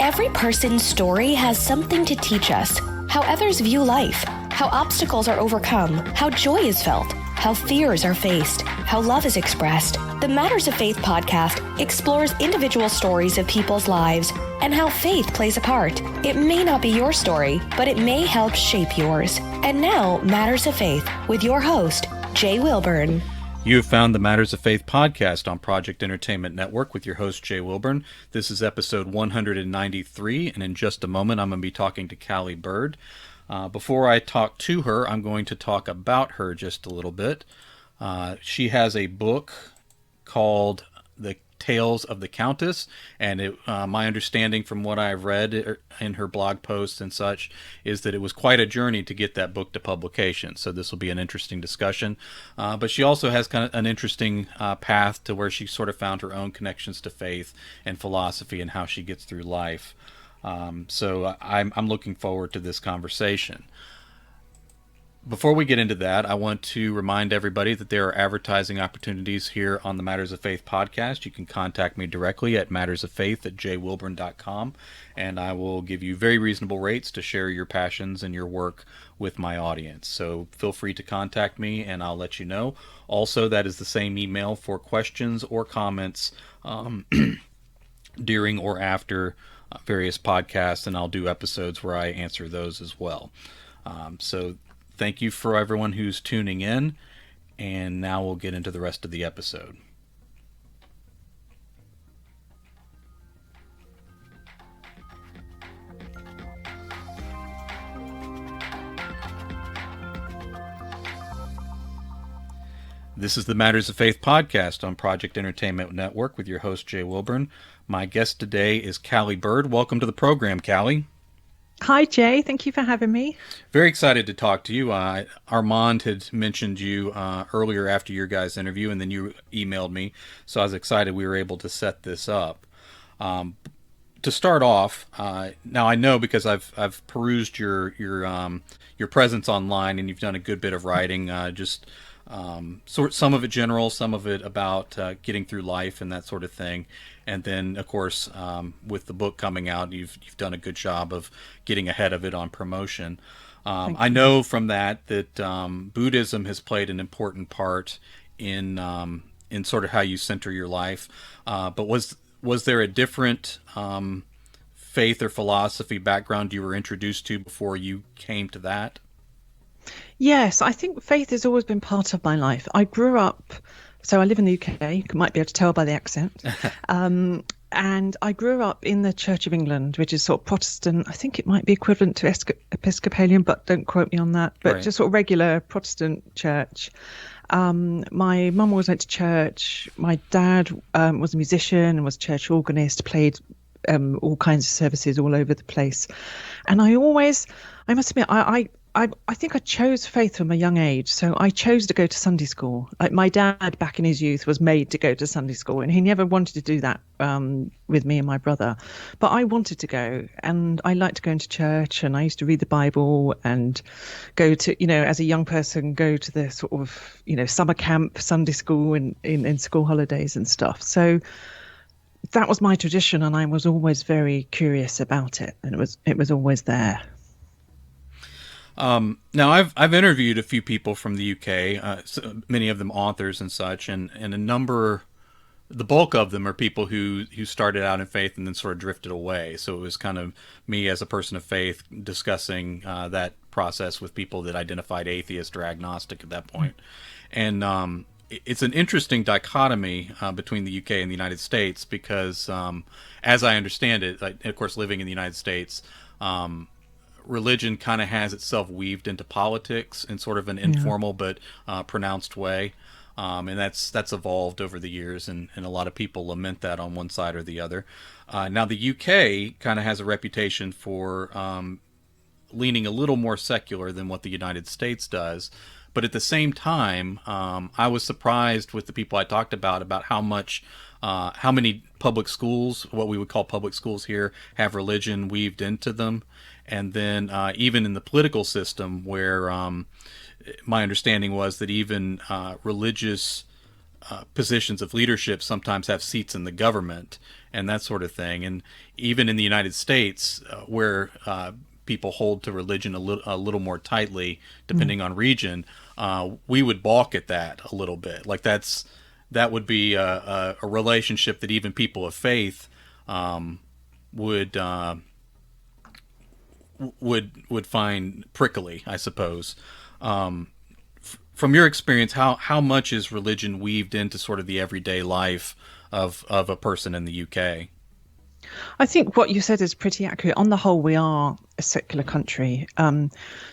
Every person's story has something to teach us. How others view life, how obstacles are overcome, how joy is felt, how fears are faced, how love is expressed. The Matters of Faith podcast explores individual stories of people's lives and how faith plays a part. It may not be your story, but it may help shape yours. And now, Matters of Faith with your host, Jay Wilburn. You have found the Matters of Faith podcast on Project Entertainment Network with your host, Jay Wilburn. This is episode 193, and in just a moment, I'm going to be talking to Cali Bird. Before I talk to her, I'm going to talk about her just a little bit. She has a book called The Tales of the Countess, and my understanding from what I've read in her blog posts and such is that it was quite a journey to get that book to publication. So this will be an interesting discussion. But she also has kind of an interesting path to where she sort of found her own connections to faith and philosophy and how she gets through life. So I'm looking forward to this conversation. Before we get into that, I want to remind everybody that there are advertising opportunities here on the Matters of Faith podcast. You can contact me directly at mattersoffaith@jwilburn.com, and I will give you very reasonable rates to share your passions and your work with my audience. So feel free to contact me, and I'll let you know. Also, that is the same email for questions or comments during or after various podcasts, and I'll do episodes where I answer those as well. So thank you for everyone who's tuning in, and now we'll get into the rest of the episode. This is the Matters of Faith podcast on Project Entertainment Network with your host, Jay Wilburn. My guest today is Cali Bird. Welcome to the program, Cali. Hi, Jay. Thank you for having me. Very excited to talk to you. Armand had mentioned you earlier after your guys' interview, and then you emailed me, so I was excited we were able to set this up. To start off, now I know because I've perused your presence online, and you've done a good bit of writing. Some of it general, some of it about getting through life and that sort of thing. And then, of course, with the book coming out, you've done a good job of getting ahead of it on promotion. I know from that Buddhism has played an important part in sort of how you center your life. But was there a different faith or philosophy background you were introduced to before you came to that? Yes, I think faith has always been part of my life. I grew up, so I live in the UK, you might be able to tell by the accent, and I grew up in the Church of England, which is sort of Protestant. I think it might be equivalent to Episcopalian, but don't quote me on that, but right. Just sort of regular Protestant church. My mum always went to church. My dad was a musician and was church organist, played all kinds of services all over the place. And I must admit, I think I chose faith from a young age. So I chose to go to Sunday school. Like my dad back in his youth was made to go to Sunday school, and he never wanted to do that with me and my brother. But I wanted to go, and I liked going to church, and I used to read the Bible and go to, as a young person, go to the sort of, summer camp, Sunday school in school holidays and stuff. So that was my tradition, and I was always very curious about it, and it was always there. Now I've interviewed a few people from the UK, many of them authors and such, and the bulk of them are people who started out in faith and then sort of drifted away. So it was kind of me as a person of faith discussing that process with people that identified atheist or agnostic at that point. And it's an interesting dichotomy between the UK and the United States because, as I understand it, of course, living in the United States, religion kind of has itself weaved into politics in sort of an informal but pronounced way, and that's evolved over the years, and a lot of people lament that on one side or the other. Now the UK kind of has a reputation for leaning a little more secular than what the United States does, but at the same time, I was surprised with the people I talked about how many public schools, what we would call public schools here, have religion weaved into them. And then even in the political system where my understanding was that even religious positions of leadership sometimes have seats in the government and that sort of thing. And even in the United States, where people hold to religion a little more tightly, depending on region, we would balk at that a little bit. Like that would be a relationship that even people of faith would find prickly, I suppose. From your experience, how much is religion weaved into sort of the everyday life of a person in the UK? I think what you said is pretty accurate. On the whole, we are a secular country.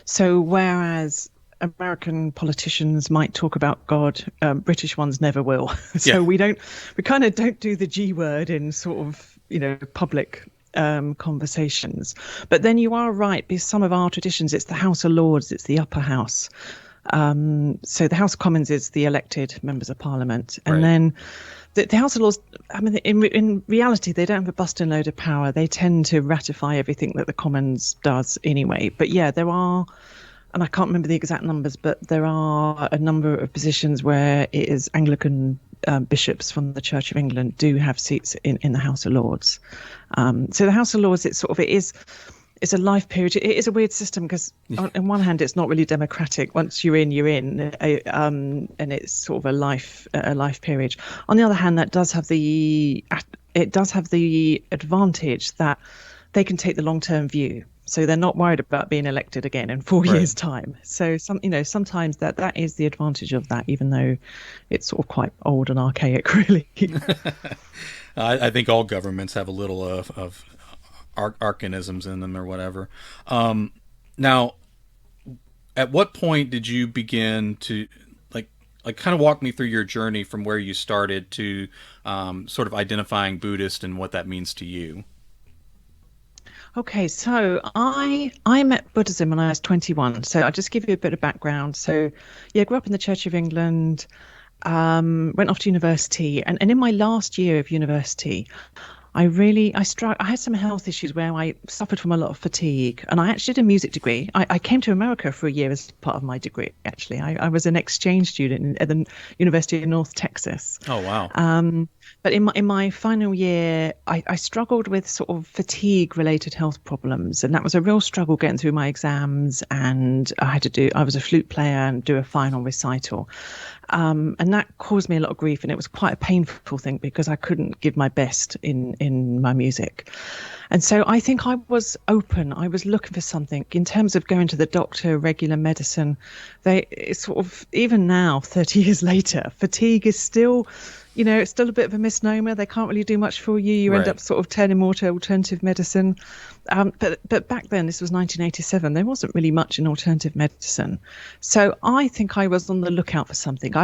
So whereas American politicians might talk about God, British ones never will. So we kind of don't do the G word in sort of, public conversations. But then you are right, because some of our traditions, it's the House of Lords, it's the upper house. So the House of Commons is the elected members of Parliament, and then the House of Lords, I mean, in reality, they don't have a busting load of power. They tend to ratify everything that the Commons does anyway. But yeah, there are, and I can't remember the exact numbers, but there are a number of positions where it is Anglican bishops from the Church of England do have seats in the House of Lords. So the House of Lords, it's a life period. It is a weird system because on one hand, it's not really democratic. Once you're in, you're in, and it's sort of a life period. On the other hand, it does have the advantage that they can take the long-term view. So they're not worried about being elected again in 4 years' time. So sometimes that is the advantage of that, even though it's sort of quite old and archaic, really. I think all governments have a little of arcanisms in them or whatever. Now, at what point did you begin to like kind of walk me through your journey from where you started to sort of identifying Buddhist and what that means to you? Okay, so I met Buddhism when I was 21. So I'll just give you a bit of background. So yeah, I grew up in the Church of England, went off to university, and in my last year of university, I had some health issues where I suffered from a lot of fatigue, and I actually did a music degree. I came to America for a year as part of my degree, actually. I was an exchange student at the University of North Texas. Oh, wow. But in my final year, I struggled with sort of fatigue-related health problems, and that was a real struggle getting through my exams. And I was a flute player and do a final recital. And that caused me a lot of grief, and it was quite a painful thing because I couldn't give my best in my music. And so I think I was open. I was looking for something in terms of going to the doctor, regular medicine. It's sort of, even now, 30 years later, fatigue is still, it's still a bit of a misnomer. They can't really do much for you. You end up sort of turning more to alternative medicine. But back then, this was 1987, there wasn't really much in alternative medicine. So I think I was on the lookout for something.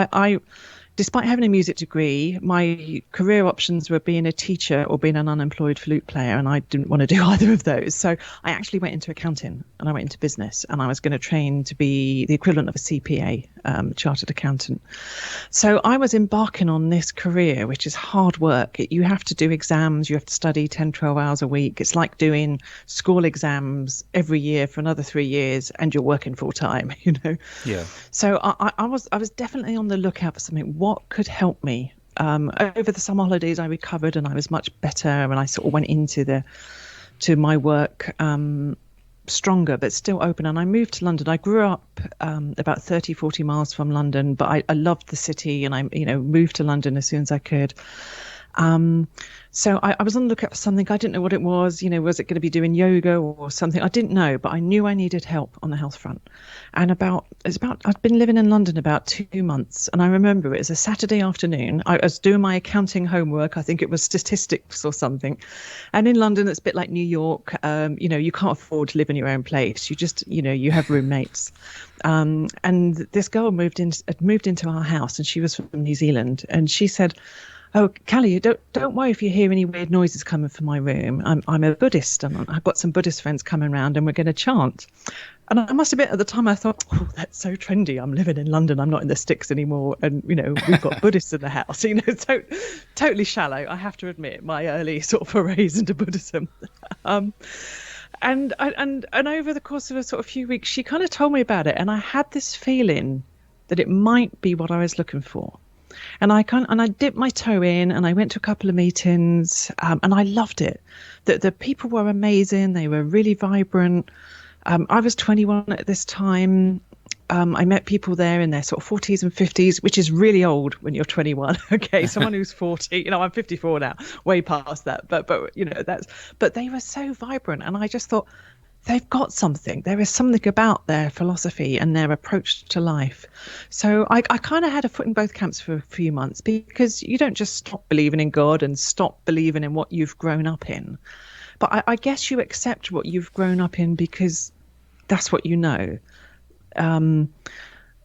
Despite having a music degree, my career options were being a teacher or being an unemployed flute player, and I didn't want to do either of those. So I actually went into accounting, and I went into business, and I was going to train to be the equivalent of a CPA, chartered accountant. So I was embarking on this career, which is hard work. You have to do exams, you have to study 10, 12 hours a week. It's like doing school exams every year for another 3 years, and you're working full time, Yeah. So I was definitely on the lookout for something. What could help me? Over the summer holidays, I recovered and I was much better, and I sort of went into my work stronger, but still open. And I moved to London. I grew up about 30, 40 miles from London, but I loved the city, and I moved to London as soon as I could. So I was on the lookout for something. I didn't know what it was. Was it going to be doing yoga or something? I didn't know, but I knew I needed help on the health front. And I'd been living in London about 2 months, and I remember it was a Saturday afternoon. I was doing my accounting homework. I think it was statistics or something. And in London, it's a bit like New York. You can't afford to live in your own place. You just, you have roommates. And this girl moved into our house, and she was from New Zealand, and she said, "Oh, Cali, don't worry if you hear any weird noises coming from my room. I'm a Buddhist, and I've got some Buddhist friends coming around, and we're going to chant." And I must admit, at the time, I thought, "Oh, that's so trendy. I'm living in London. I'm not in the sticks anymore, and we've got Buddhists in the house." So totally shallow, I have to admit, my early sort of forays into Buddhism. And over the course of a sort of few weeks, she kind of told me about it, and I had this feeling that it might be what I was looking for. And I dipped my toe in, and I went to a couple of meetings, and I loved it. The people were amazing. They were really vibrant. I was 21 at this time. I met people there in their sort of 40s and 50s, which is really old when you're 21. Okay, someone who's 40, I'm 54 now, way past that. But but they were so vibrant, and I just thought, they've got something. There is something about their philosophy and their approach to life. So I kind of had a foot in both camps for a few months, because you don't just stop believing in God and stop believing in what you've grown up in. But I guess you accept what you've grown up in because that's what you know.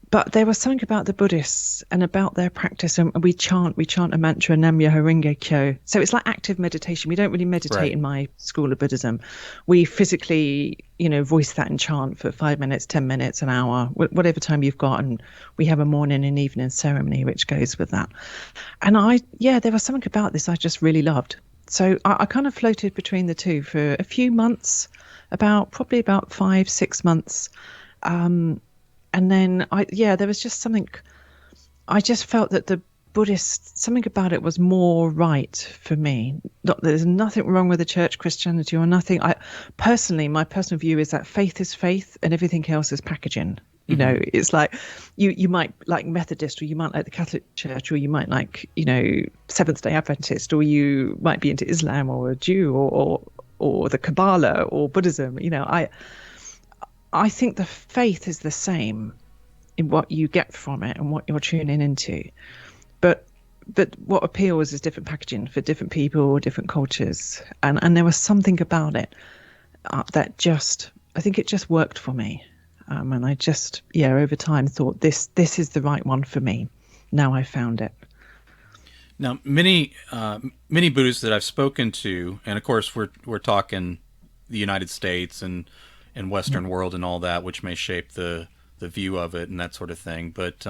But there was something about the Buddhists and about their practice, and we chant a mantra, Nam Myoho Renge Kyo. So it's like active meditation. We don't really meditate Right. in my school of Buddhism. We physically, voice that and chant for 5 minutes, 10 minutes, an hour, whatever time you've got. And we have a morning and evening ceremony which goes with that. And there was something about this I just really loved. So I kind of floated between the two for a few months, probably about 5-6 months. And then there was just something, I just felt that the Buddhist, something about it was more right for me. There's nothing wrong with the church, Christianity or nothing. My personal view is that faith is faith and everything else is packaging. It's like you might like Methodist, or you might like the Catholic Church, or you might like, Seventh-day Adventist, or you might be into Islam or a Jew or the Kabbalah or Buddhism. I think the faith is the same in what you get from it and what you're tuning into. But what appeals is different packaging for different people, different cultures. And there was something about it that I think it just worked for me. And I just, over time thought this is the right one for me. Now I found it. Now, many Buddhists that I've spoken to, and of course we're talking the United States and Western world and all that, which may shape the view of it and that sort of thing. But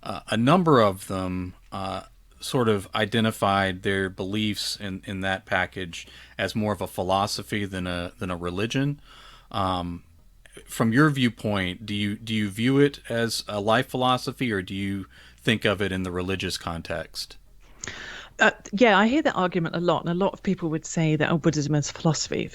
a number of them sort of identified their beliefs in that package as more of a philosophy than a religion. From your viewpoint, do you view it as a life philosophy, or do you think of it in the religious context? I hear that argument a lot, and a lot of people would say that Buddhism is philosophy.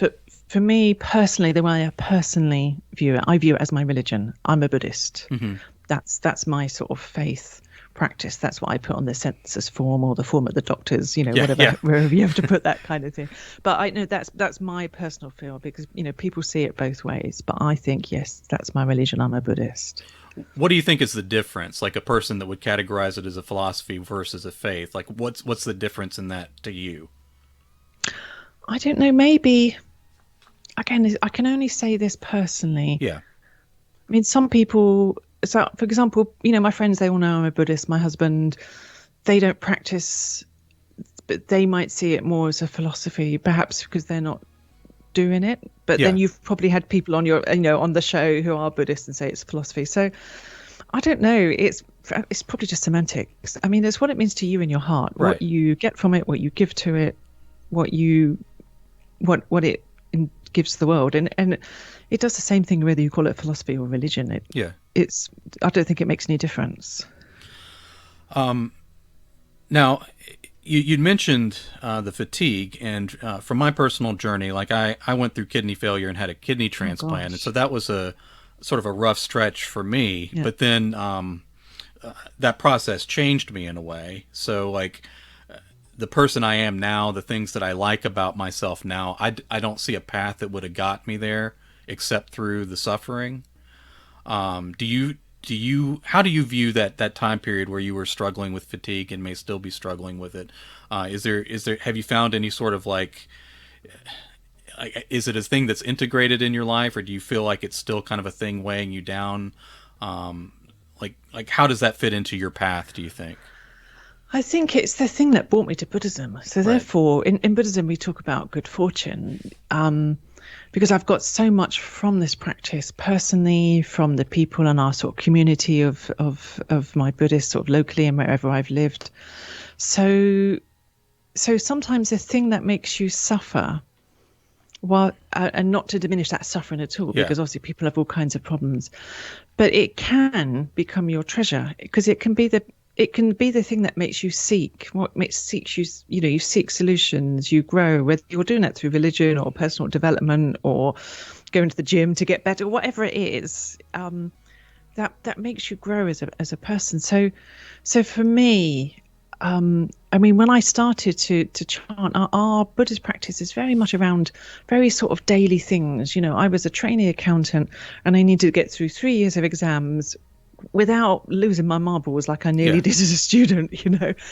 For me personally, the way I personally view it, I view it as my religion. I'm a Buddhist. Mm-hmm. That's my sort of faith practice. That's what I put on the census form or the form at the doctor's, wherever you have to put that kind of thing. But I know that's my personal feel, because people see it both ways. But I think, yes, that's my religion. I'm a Buddhist. What do you think is the difference? Like a person that would categorize it as a philosophy versus a faith. Like what's the difference in that to you? I don't know. Maybe, again, I can only say this personally. Yeah. I mean, some people, so for example, my friends, they all know I'm a Buddhist. My husband, they don't practice, but they might see it more as a philosophy, perhaps because they're not doing it. But then you've probably had people on on the show who are Buddhists and say it's philosophy. So I don't know. It's probably just semantics. I mean, it's what it means to you in your heart, right. What you get from it, what you give to it, what it gives to the world, and it does the same thing whether you call it philosophy or religion. I don't think it makes any difference. Now, you'd mentioned the fatigue, and from my personal journey, like I went through kidney failure and had a kidney transplant, and so that was a sort of a rough stretch for me. Yeah. But then that process changed me in a way. So like the person I am now, the things that I like about myself now, I don't see a path that would have got me there except through the suffering. How do you view that time period where you were struggling with fatigue and may still be struggling with it? Is there have you found any sort of is it a thing that's integrated in your life, or do you feel like it's still kind of a thing weighing you down? Like how does that fit into your path, do you think? I think it's the thing that brought me to Buddhism. So right. Therefore, in Buddhism, we talk about good fortune. Because I've got so much from this practice personally, from the people in our sort of community of my Buddhists sort of locally and wherever I've lived. So sometimes the thing that makes you suffer, and not to diminish that suffering at all, because obviously people have all kinds of problems, but it can become your treasure, because it can be it can be the thing that makes you seek what makes seeks you, you seek solutions, you grow, whether you're doing that through religion or personal development or going to the gym to get better, whatever it is. That makes you grow as a person. So for me, I mean, when I started to chant, our Buddhist practice is very much around very sort of daily things. I was a trainee accountant and I needed to get through 3 years of exams without losing my marbles like I nearly did as a student.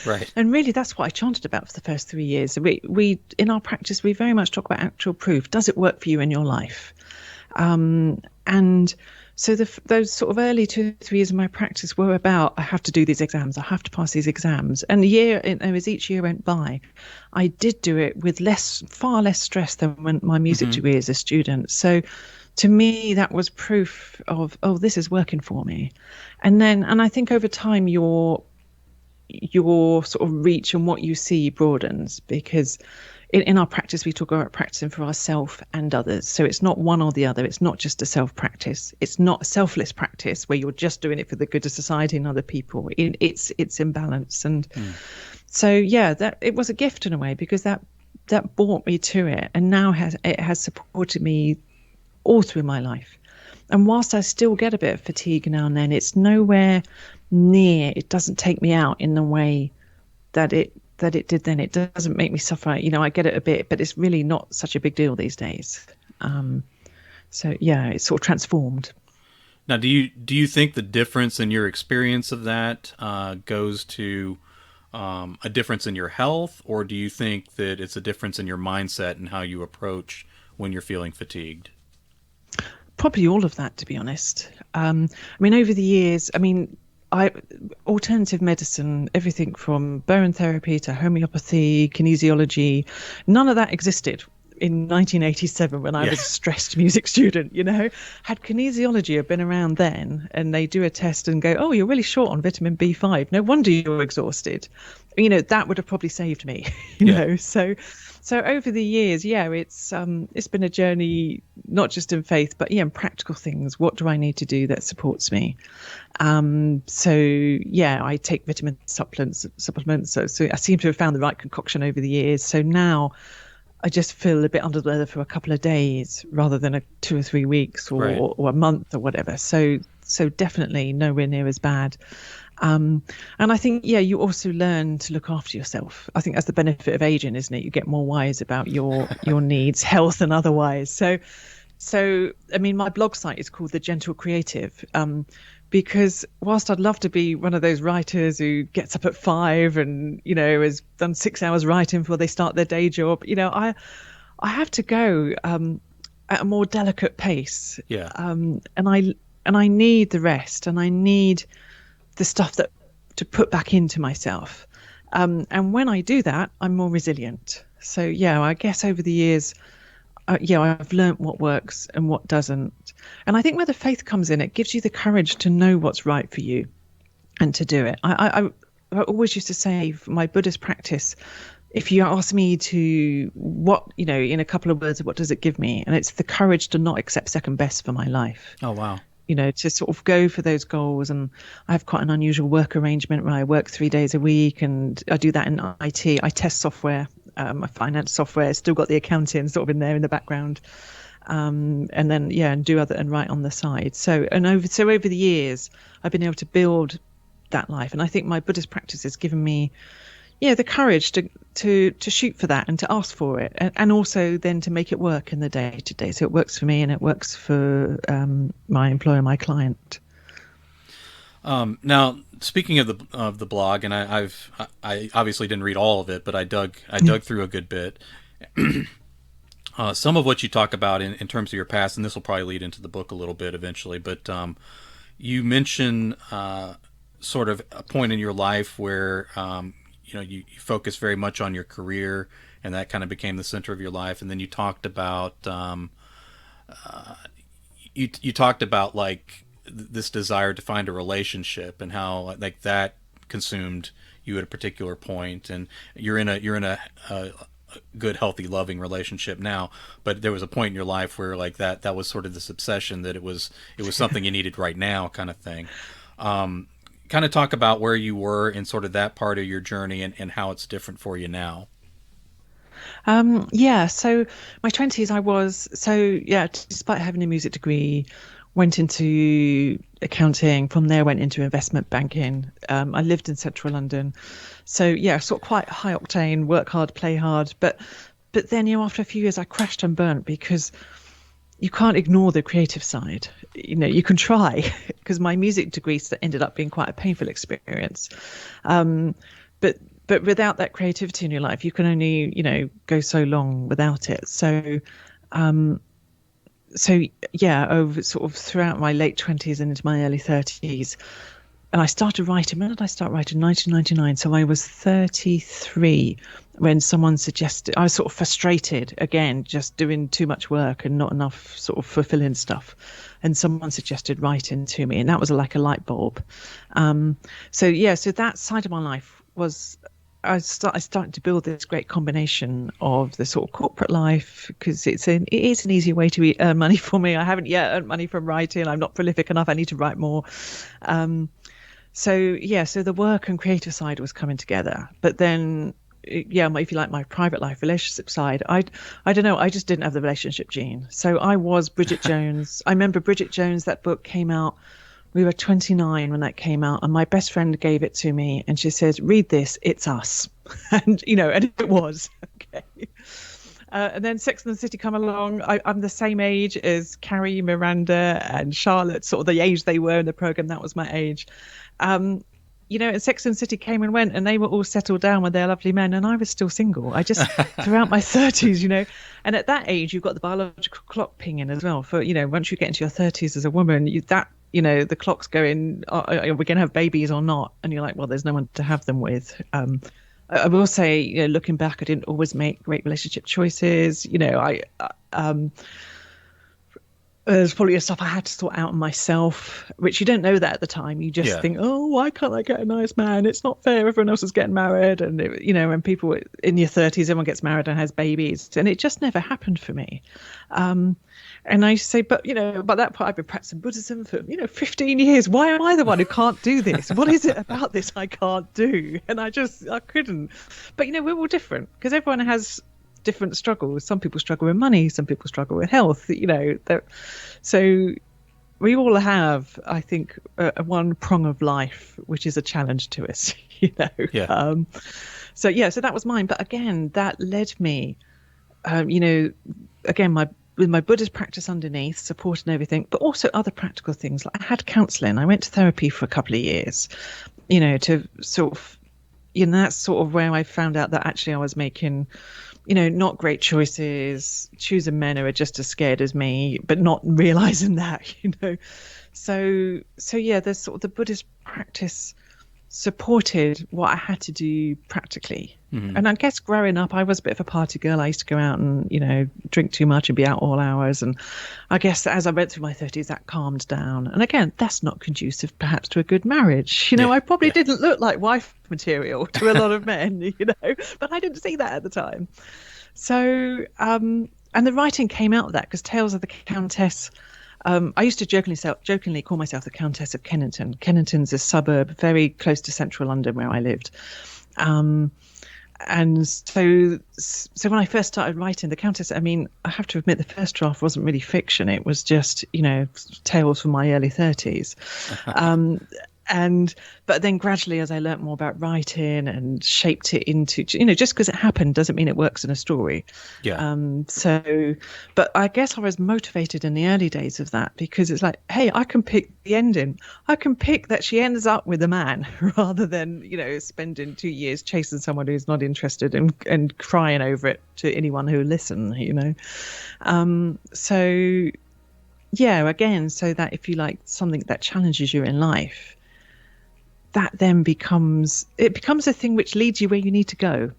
Right. And really, that's what I chanted about for the first 3 years. We in our practice, we very much talk about actual proof. Does it work for you in your life? And so those sort of early 2-3 years of my practice were about, I have to do these exams, I have to pass these exams. And as each year went by, I did do it with far less stress than when my music degree as a student. So to me, that was proof of, oh, this is working for me. And I think over time, your sort of reach and what you see broadens, because in our practice, we talk about practicing for ourselves and others. So it's not one or the other. It's not just a self practice. It's not a selfless practice where you're just doing it for the good of society and other people. It's imbalance. And so, that it was a gift in a way, because that brought me to it. And now it has supported me all through my life. And whilst I still get a bit of fatigue now and then, it's nowhere near, it doesn't take me out in the way that it did then. It doesn't make me suffer. I get it a bit, but it's really not such a big deal these days. So it's sort of transformed. Now, do you think the difference in your experience of that goes to a difference in your health, or do you think that it's a difference in your mindset and how you approach when you're feeling fatigued? Probably all of that, to be honest. I mean, over the years, alternative medicine, everything from burn therapy to homeopathy, kinesiology, none of that existed in 1987 when I was a stressed music student. Had kinesiology have been around then, and they do a test and go, oh, you're really short on vitamin B5. No wonder you're exhausted. That would have probably saved me. So over the years, it's been a journey, not just in faith, but in practical things. What do I need to do that supports me? I take vitamin supplements. So I seem to have found the right concoction over the years. So now I just feel a bit under the weather for a couple of days rather than 2 or 3 weeks or a month or whatever. So definitely nowhere near as bad. And I think, you also learn to look after yourself. I think that's the benefit of aging, isn't it? You get more wise about your needs, health and otherwise. So, I mean, my blog site is called The Gentle Creative, because whilst I'd love to be one of those writers who gets up at 5 and, has done 6 hours writing before they start their day job, I have to go at a more delicate pace. Yeah. And I need the rest, and I need the stuff to put back into myself. And when I do that, I'm more resilient. So, I guess over the years, I've learned what works and what doesn't. And I think where the faith comes in, it gives you the courage to know what's right for you and to do it. I always used to say, for my Buddhist practice, if you ask me in a couple of words, what does it give me? And it's the courage to not accept second best for my life. Oh, wow. To sort of go for those goals. And I have quite an unusual work arrangement where I work 3 days a week, and I do that in IT. I test software, my finance software, still got the accounting sort of in there in the background. And then, and do and write on the side. So over the years, I've been able to build that life. And I think my Buddhist practice has given me, the courage to shoot for that and to ask for it, and also then to make it work in the day to day. So it works for me and it works for my employer, my client. Now, speaking of the blog, and I obviously didn't read all of it, but I dug through a good bit. Some of what you talk about in terms of your past, and this will probably lead into the book a little bit eventually, but you mention sort of a point in your life where you focus very much on your career, and that kind of became the center of your life. And then you talked about you talked about like this desire to find a relationship, and how like that consumed you at a particular point. And you're in a good, healthy, loving relationship now, but there was a point in your life where like that was sort of this obsession that it was something you needed right now, kind of thing. kind of talk about where you were in sort of that part of your journey and how it's different for you now. Yeah, so my 20s, despite having a music degree, went into accounting. From there, went into investment banking. I lived in central London. So, yeah, sort of quite high octane, work hard, play hard. But then, after a few years, I crashed and burnt because you can't ignore the creative side. You can try because my music degree ended up being quite a painful experience. But without that creativity in your life, you can only, go so long without it. So over sort of throughout my late 20s and into my early 30s, and I started writing. When did I start writing? 1999. So I was 33 when someone suggested. I was sort of frustrated again, just doing too much work and not enough sort of fulfilling stuff. And someone suggested writing to me, and that was like a light bulb. So that side of my life was. I started to build this great combination of the sort of corporate life, because it is an easy way to earn money for me. I haven't yet earned money from writing. I'm not prolific enough. I need to write more. So the work and creative side was coming together. But then, if you like, my private life, relationship side, I don't know. I just didn't have the relationship gene. So I was Bridget Jones. I remember Bridget Jones, that book came out. We were 29 when that came out, and my best friend gave it to me, and she says, "Read this, it's us." and it was. Okay. And then Sex and the City come along. I'm the same age as Carrie, Miranda, and Charlotte, sort of the age they were in the program. That was my age. And Sex and the City came and went, and they were all settled down with their lovely men, and I was still single. I just, throughout my 30s, and at that age, you've got the biological clock pinging as well. For, once you get into your 30s as a woman, the clock's going, are we going to have babies or not? And you're like, well, there's no one to have them with. I will say, looking back, I didn't always make great relationship choices. There's probably stuff I had to sort out myself, which you don't know that at the time. You just think, oh, why can't I get a nice man? It's not fair. Everyone else is getting married. And, when people in your 30s, everyone gets married and has babies. And it just never happened for me. And I say, but, by that point, I've been practicing Buddhism for, 15 years. Why am I the one who can't do this? What is it about this I can't do? And I couldn't. But, we're all different because everyone has different struggles. Some people struggle with money. Some people struggle with health, So we all have, I think, one prong of life, which is a challenge to us, Yeah. So that was mine. But again, that led me, with my Buddhist practice underneath, support and everything, but also other practical things. Like I had counselling. I went to therapy for a couple of years, to sort of, that's sort of where I found out that actually I was making, not great choices, choosing men who are just as scared as me, but not realising that, So there's sort of the Buddhist practice supported what I had to do practically. Mm-hmm. And I guess growing up, I was a bit of a party girl. I used to go out and, drink too much and be out all hours. And I guess as I went through my 30s, that calmed down. And again, that's not conducive perhaps to a good marriage. I probably didn't look like wife material to a lot of men, but I didn't see that at the time. So, and the writing came out of that because Tales of the Countess, I used to jokingly call myself the Countess of Kennington. Kennington's a suburb very close to central London where I lived. And so when I first started writing the Countess, I have to admit the first draft wasn't really fiction. It was just, tales from my early 30s. But then gradually, as I learnt more about writing and shaped it into, just because it happened doesn't mean it works in a story. Yeah. But I guess I was motivated in the early days of that because it's like, hey, I can pick the ending. I can pick that she ends up with a man rather than, spending 2 years chasing someone who's not interested and crying over it to anyone who will listen, so that if you like something that challenges you in life, that then becomes a thing which leads you where you need to go,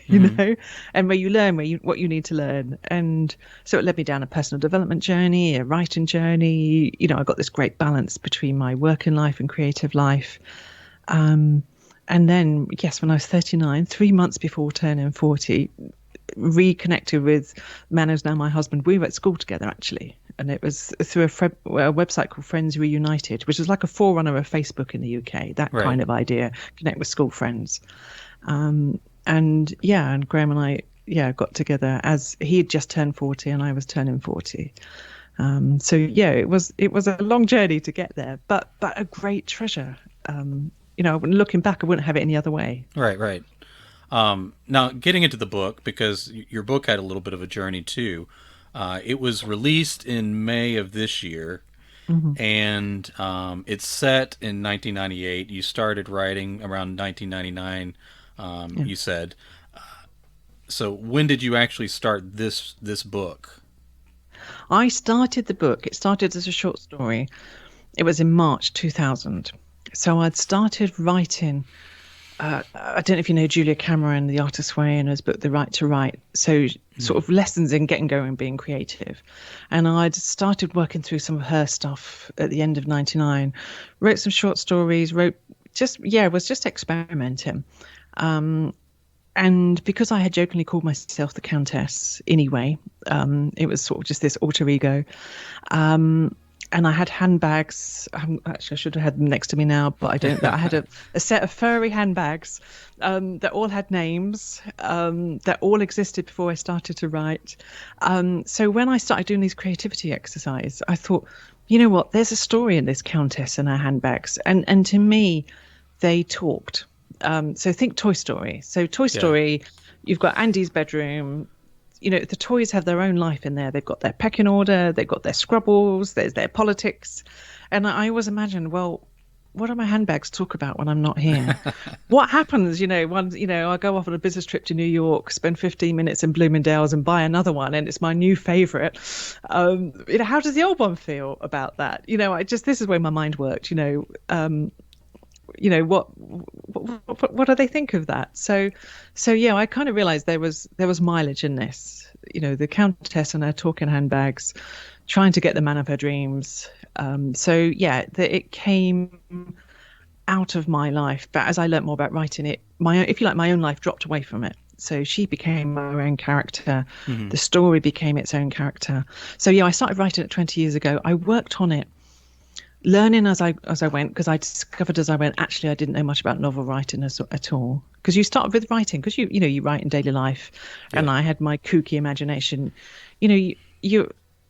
and where you learn what you need to learn. And so it led me down a personal development journey, a writing journey. I got this great balance between my working life and creative life. And then, yes, when I was 39, 3 months before turning 40, reconnected with the man who's now my husband. We were at school together, actually. And it was through a website called Friends Reunited, which is like a forerunner of Facebook in the UK, that Right. kind of idea, connect with school friends. And Graham and I, got together as he had just turned 40 and I was turning 40. It was a long journey to get there, but a great treasure. Looking back, I wouldn't have it any other way. Right. Now, getting into the book, because your book had a little bit of a journey too. It was released in May of this year, and it's set in 1998. You started writing around 1999, you said. So when did you actually start this book? I started the book. It started as a short story. It was in March 2000. So I'd started writing. I don't know if you know Julia Cameron, the artist's way, and his book, The Right to Write. So sort of lessons in getting going, being creative. And I'd started working through some of her stuff at the end of 99, wrote some short stories, was just experimenting. And because I had jokingly called myself the Countess anyway, it was sort of just this alter ego. And I had handbags. Actually, I should have had them next to me now, but I don't. I had a set of furry handbags that all had names, that all existed before I started to write. So when I started doing these creativity exercises, I thought, you know what? There's a story in this Countess and her handbags, and to me, they talked. So think Toy Story. So Toy Story, you've got Andy's bedroom. The toys have their own life in there. They've got their pecking order, they've got their scrubbles, there's their politics. And I always imagine, well, what do my handbags talk about when I'm not here? What happens, I go off on a business trip to New York, spend 15 minutes in Bloomingdale's and buy another one, and it's my new favorite. How does the old one feel about that? This is where my mind worked, what do they think of that? So I kind of realized there was mileage in this, the Countess and her talking handbags, trying to get the man of her dreams. It came out of my life, but as I learnt more about writing it, my own life dropped away from it. So she became my own character. The story became its own character. So I started writing it 20 years ago. I worked on it, learning as I went, because I discovered as I went, actually, I didn't know much about novel writing at all. Because you start with writing, because you write in daily life, and I had my kooky imagination.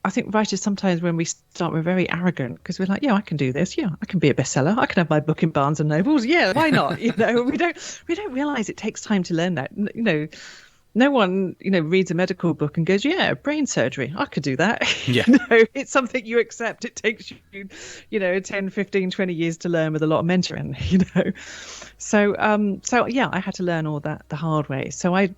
I think writers sometimes, when we start, we're very arrogant because we're like, I can do this. I can be a bestseller. I can have my book in Barnes and Nobles. Why not? We don't realize it takes time to learn that. No one, reads a medical book and goes, brain surgery, I could do that. Yeah. It's something you accept. It takes you, 10, 15, 20 years to learn with a lot of mentoring, So I had to learn all that the hard way. So I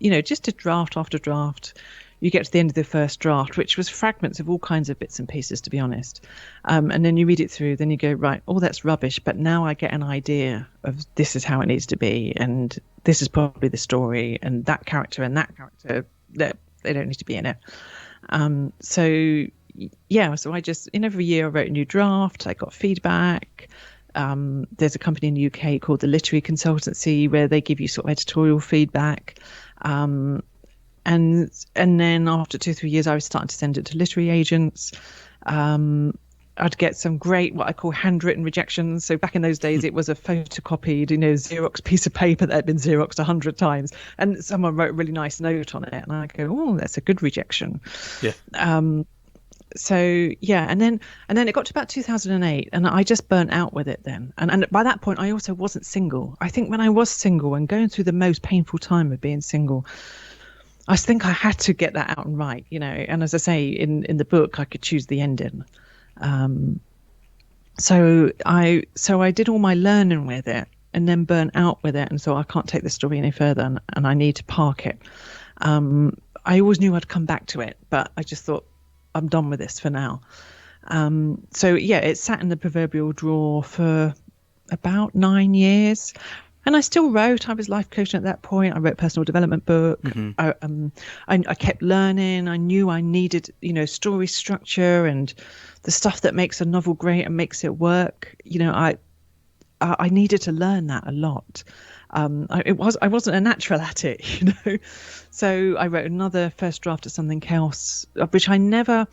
just did draft after draft. You get to the end of the first draft, which was fragments of all kinds of bits and pieces, to be honest. And then you read it through, then you go, right, that's rubbish. But now I get an idea of this is how it needs to be. And this is probably the story. And that character, they don't need to be in it. So I just, in every year I wrote a new draft. I got feedback. There's a company in the UK called the Literary Consultancy where they give you sort of editorial feedback. And then after 2-3 years, I was starting to send it to literary agents. I'd get some great, what I call handwritten rejections. So back in those days, it was a photocopied, Xerox piece of paper that had been Xeroxed 100 times. And someone wrote a really nice note on it. And I go, that's a good rejection. Yeah. And then it got to about 2008 and I just burnt out with it then. And by that point, I also wasn't single. I think when I was single and going through the most painful time of being single, I think I had to get that out and write, and as I say, in the book, I could choose the ending. So I did all my learning with it and then burnt out with it. And so I can't take the story any further and I need to park it. I always knew I'd come back to it, but I just thought I'm done with this for now. It sat in the proverbial drawer for about 9 years. And I still wrote. I was life coaching at that point. I wrote a personal development book. I kept learning. I knew I needed, story structure and the stuff that makes a novel great and makes it work. I needed to learn that a lot. I wasn't a natural at it, So I wrote another first draft of something else, of which I never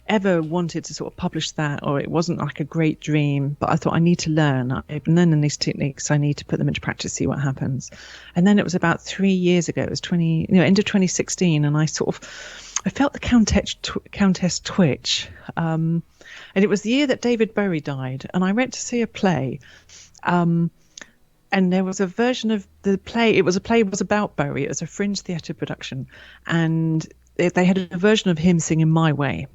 ever wanted to sort of publish that, or it wasn't like a great dream, but I thought I need to learn. I've been learning these techniques. I need to put them into practice, see what happens. And then it was about 3 years ago. It was end of 2016, and I felt the Countess twitch. And it was the year that David Bowie died, and I went to see a play. And there was a version of the play. It was about Bowie. It was a Fringe Theatre production, and they had a version of him singing "My Way."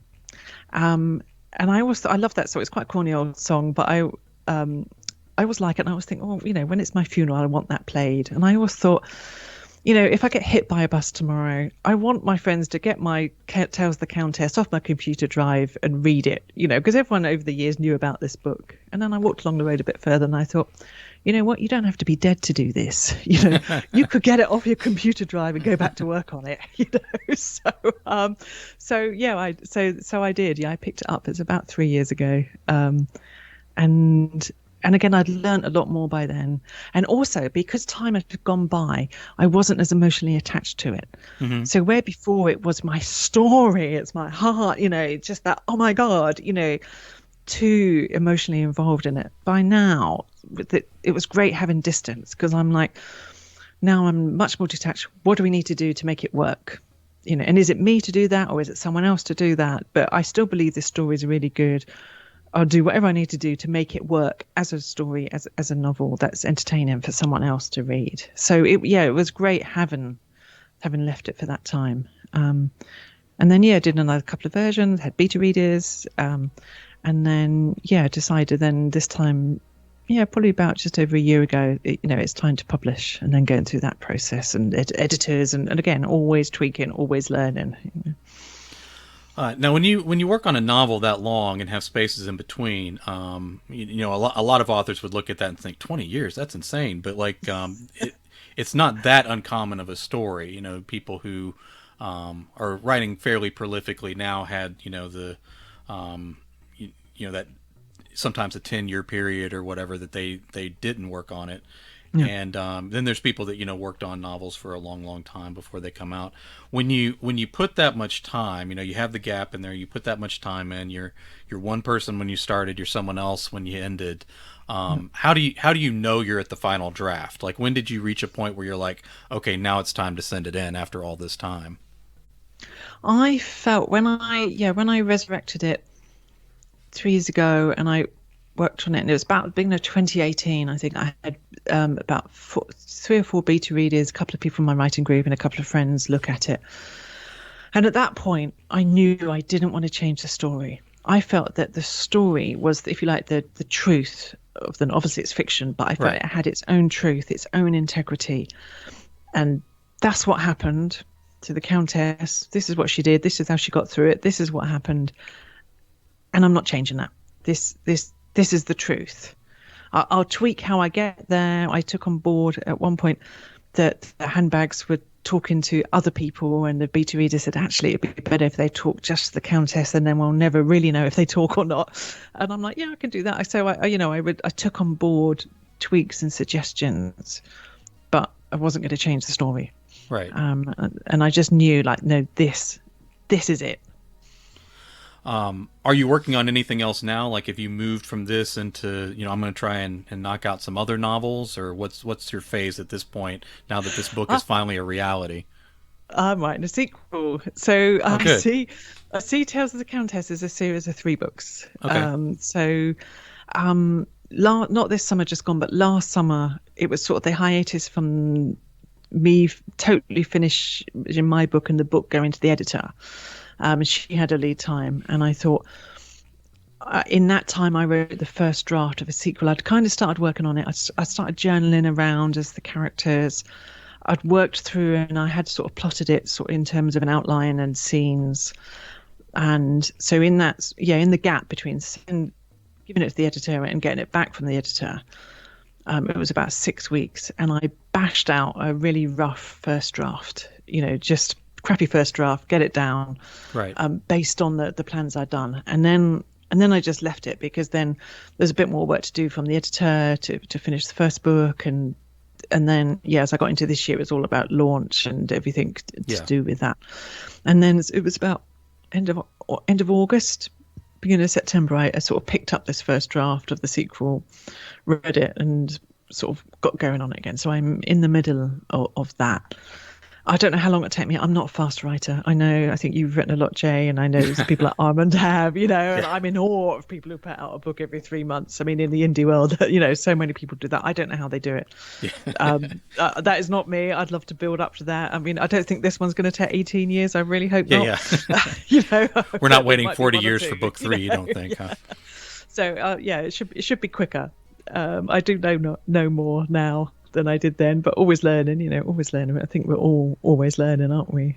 And I love that song. It's quite a corny old song, but I always like it. And I always think, when it's my funeral, I want that played. And I always thought, if I get hit by a bus tomorrow, I want my friends to get my Tales of the Countess off my computer drive and read it, because everyone over the years knew about this book. And then I walked along the road a bit further and I thought, you know what, you don't have to be dead to do this. You could get it off your computer drive and go back to work on it, So I did. Yeah, I picked it up. It's about 3 years ago. And again, I'd learned a lot more by then. And also, because time had gone by, I wasn't as emotionally attached to it. Mm-hmm. So where before it was my story, it's my heart, just that, oh my God, too emotionally involved in it. By now, it was great having distance, because I'm like, now I'm much more detached. What do we need to do to make it work? And is it me to do that, or is it someone else to do that? But I still believe this story is really good. I'll do whatever I need to do to make it work as a story, as a novel that's entertaining for someone else to read. So it was great having left it for that time. And then did another couple of versions, had beta readers, and then decided then this time, probably about just over a year ago, it's time to publish, and then going through that process and editors and again always tweaking, always learning. Now, when you work on a novel that long and have spaces in between, a lot of authors would look at that and think 20 years, that's insane. But it's not that uncommon of a story. People who are writing fairly prolifically now had that sometimes a 10-year period or whatever that they didn't work on it. Yeah. And then there's people that worked on novels for a long time before they come out. When you put that much time, you have the gap in there. You put that much time in. You're one person when you started. You're someone else when you ended. How do you know you're at the final draft? Like, when did you reach a point where you're like, okay, now it's time to send it in after all this time? I felt when I resurrected it 3 years ago, and I worked on it, and it was about beginning of 2018. I think I had about 3 or 4 beta readers, a couple of people in my writing group, and a couple of friends look at it. And at that point, I knew I didn't want to change the story. I felt that the story was, if you like, the truth of the. Obviously, it's fiction, but I felt it had its own truth, its own integrity, and that's what happened to the Countess. This is what she did. This is how she got through it. This is what happened, and I'm not changing that. This is the truth. I'll tweak how I get there. I took on board at one point that the handbags were talking to other people, and the beta reader said, actually, it'd be better if they talk just to the Countess, and then we'll never really know if they talk or not. And I'm like, yeah, I can do that. So I took on board tweaks and suggestions, but I wasn't going to change the story. Right. And I just knew, no, this is it. Are you working on anything else now? Like, if you moved from this into, I'm going to try and knock out some other novels, or what's your phase at this point now that this book is finally a reality? I'm writing a sequel. So I see Tales of the Countess as a series of 3 books. Okay. Not this summer just gone, but last summer, it was sort of the hiatus from me totally finishing my book and the book going to the editor. She had a lead time, and I thought in that time I wrote the first draft of a sequel. I'd kind of started working on it. I started journaling around as the characters. I'd worked through, and I had sort of plotted it sort of in terms of an outline and scenes. And so in that, in the gap between giving it to the editor and getting it back from the editor, it was about 6 weeks, and I bashed out a really rough first draft, just crappy first draft, get it down, right? Based on the plans I'd done, and then I just left it, because then there's a bit more work to do from the editor to finish the first book, and and then as I got into this year, it was all about launch and everything to Yeah. do with that. And then it was about end of August, beginning of September, I sort of picked up this first draft of the sequel, read it, and sort of got going on it again. So I'm in the middle of that. I don't know how long it'll take me. I'm not a fast writer. I think you've written a lot, Jay, and I know there's people like Armand have, and I'm in awe of people who put out a book every 3 months. I mean, in the indie world, so many people do that. I don't know how they do it. That is not me. I'd love to build up to that. I mean, I don't think this one's going to take 18 years. I really hope not. We're not waiting 40 years for book 3, you don't think, huh? So, it should be quicker. I do know more now than I did then, but always learning, always learning. I think we're all always learning, aren't we?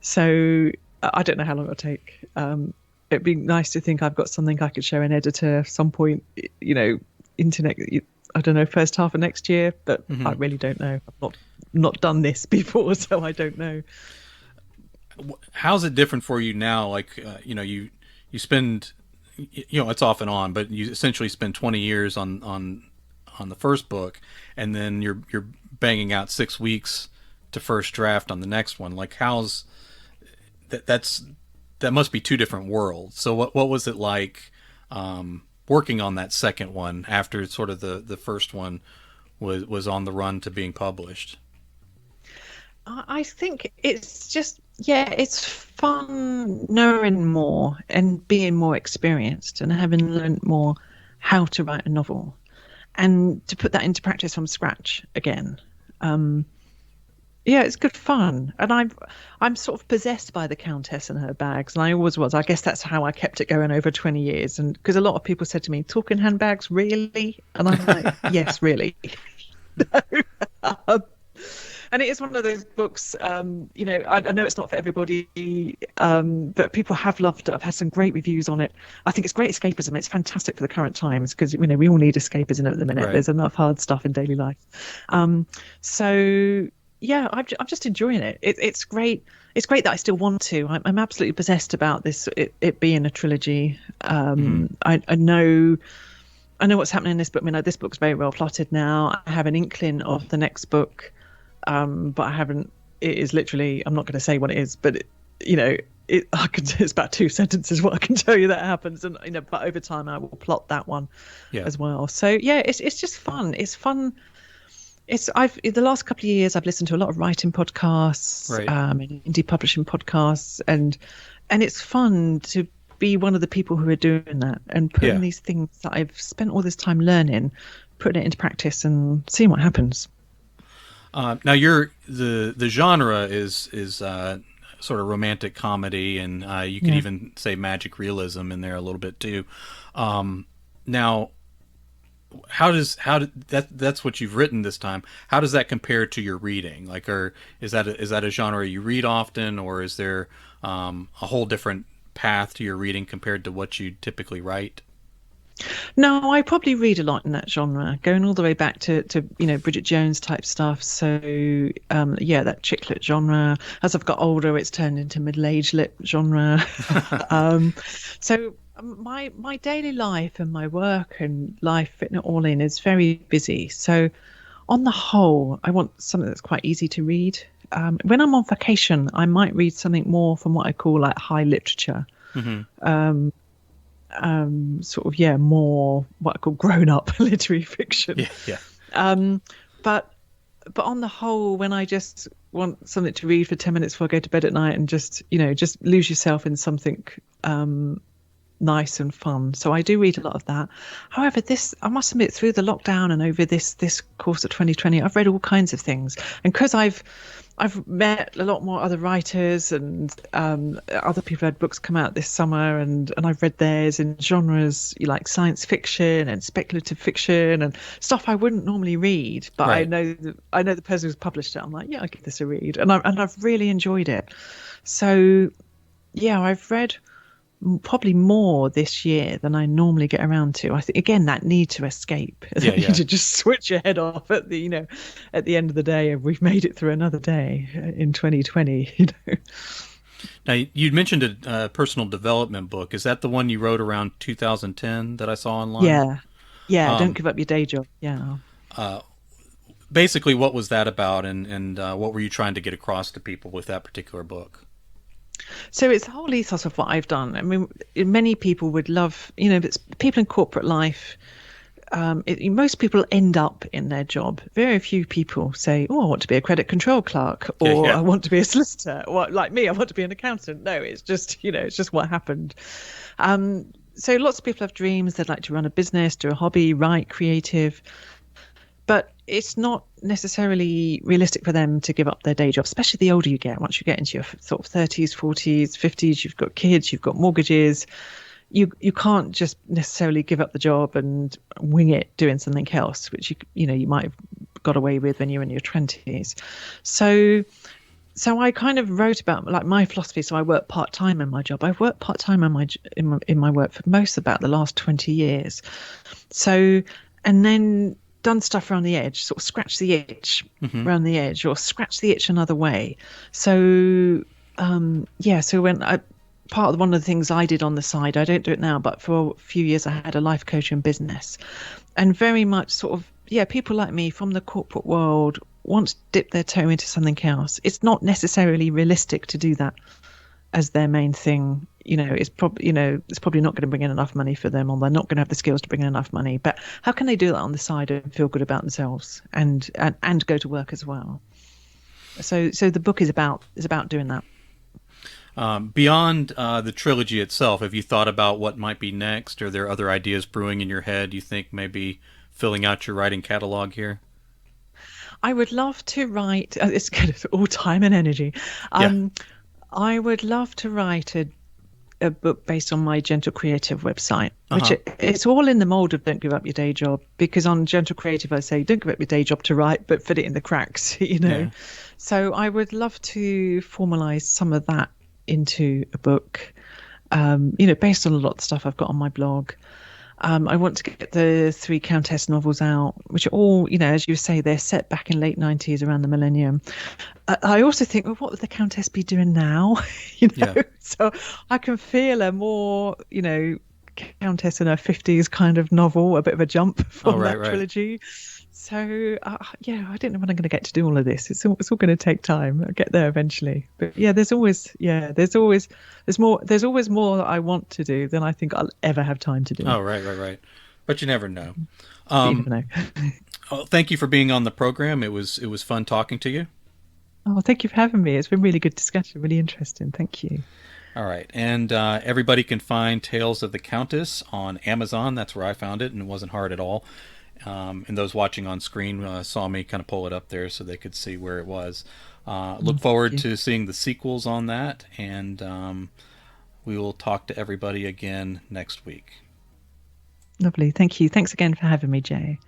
So I don't know how long it'll take. It'd be nice to think I've got something I could show an editor at some point, internet, I don't know, first half of next year, but I really don't know. I've not done this before, so I don't know. How's it different for you now? Like, you spend, it's off and on, but you essentially spend 20 years on the first book, and then you're banging out 6 weeks to first draft on the next one. Like, how's that must be two different worlds. So what was it like working on that second one after sort of the first one was on the run to being published? I think it's just, it's fun knowing more and being more experienced and having learned more how to write a novel, and to put that into practice from scratch again. It's good fun. And I'm sort of possessed by the Countess and her bags, and I always was. I guess that's how I kept it going over 20 years. And because a lot of people said to me, talking handbags, really? And I'm like, yes, really. And it is one of those books, I know it's not for everybody, but people have loved it. I've had some great reviews on it. I think it's great escapism. It's fantastic for the current times because, we all need escapism at the minute. Right. There's enough hard stuff in daily life. I'm just enjoying it. It's great. It's great that I still want to. I'm absolutely possessed about this, it being a trilogy. I know what's happening in this book. This book's very well plotted now. I have an inkling of the next book. But I haven't. It is literally. I'm not going to say what it is, but it's about 2 sentences what I can tell you that happens, and But over time, I will plot that one as well. So it's just fun. It's fun. The last couple of years I've listened to a lot of writing podcasts, right. And indie publishing podcasts, and it's fun to be one of the people who are doing that and putting these things that I've spent all this time learning, putting it into practice and seeing what happens. Now the genre is sort of romantic comedy, and you could even say magic realism in there a little bit too. Now, that's what you've written this time. How does that compare to your reading? Like, is that a genre you read often, or is there a whole different path to your reading compared to what you typically write? No, I probably read a lot in that genre, going all the way back to Bridget Jones type stuff. So that chick lit genre. As I've got older, it's turned into middle-aged lit genre. So my daily life and my work and life, fitting it all in, is very busy. So on the whole, I want something that's quite easy to read. When I'm on vacation, I might read something more from what I call like high literature. Mm-hmm. More what I call grown-up literary fiction. But on the whole, when I just want something to read for 10 minutes before I go to bed at night and just lose yourself in something nice and fun. So I do read a lot of that. However, I must admit, through the lockdown and over this course of 2020, I've read all kinds of things. And because I've met a lot more other writers, and other people had books come out this summer, and I've read theirs in genres like science fiction and speculative fiction and stuff I wouldn't normally read. But right. I know the person who's published it. I'm like, I'll give this a read, and I've really enjoyed it. So I've read probably more this year than I normally get around to. I think again that need to escape, need to just switch your head off at the end of the day, and we've made it through another day in 2020. Now you'd mentioned a personal development book. Is that the one you wrote around 2010 that I saw online? Yeah. Don't give up your day job. Yeah. basically, what was that about, and what were you trying to get across to people with that particular book? So it's the whole ethos of what I've done. I mean, many people would love, but people in corporate life, most people end up in their job. Very few people say, "Oh, I want to be a credit control clerk," or Yeah. "I want to be a solicitor," or like me, I want to be an accountant. No, it's just, it's just what happened. So lots of people have dreams. They'd like to run a business, do a hobby, write, creative. But it's not necessarily realistic for them to give up their day job, especially the older you get. Once you get into your sort of 30s, 40s, 50s, you've got kids, you've got mortgages. You can't just necessarily give up the job and wing it doing something else, which you might have got away with when you were in your 20s. So I kind of wrote about like my philosophy. So I work part-time in my job. I've worked part-time in my work for most about the last 20 years. So, and then done stuff around the edge, sort of scratch the itch around the edge, or scratch the itch another way. So so one of the things I did on the side, I don't do it now, but for a few years I had a life coaching business, and very much sort of people like me from the corporate world want to dip their toe into something else. It's not necessarily realistic to do that as their main thing. It's probably not going to bring in enough money for them, or they're not going to have the skills to bring in enough money. But how can they do that on the side and feel good about themselves and go to work as well? So the book is about doing that. Beyond the trilogy itself, have you thought about what might be next? Are there other ideas brewing in your head you think maybe filling out your writing catalog here? I would love to write. It's kind of all time and energy. I would love to write a book based on my Gentle Creative website, which it's all in the mold of Don't Give Up Your Day Job, because on Gentle Creative I say don't give up your day job to write, but fit it in the cracks, Yeah. So I would love to formalize some of that into a book, based on a lot of the stuff I've got on my blog. I want to get the 3 Countess novels out, which are all, as you say, they're set back in late 90s around the millennium. I also think, well, what would the Countess be doing now? So I can feel a more, Countess in her 50s kind of novel, a bit of a jump from that trilogy. So I don't know when I'm going to get to do all of this. It's all going to take time. I'll get there eventually. But there's always more that I want to do than I think I'll ever have time to do. Oh, right. But you never know. You never know. Well, thank you for being on the program. It was fun talking to you. Oh, thank you for having me. It's been really good discussion. Really interesting. Thank you. All right. And everybody can find Tales of the Countess on Amazon. That's where I found it, and it wasn't hard at all. And those watching on screen saw me kind of pull it up there so they could see where it was. Look forward to seeing the sequels on that, and we will talk to everybody again next week. Lovely. Thank you. Thanks again for having me, Jay.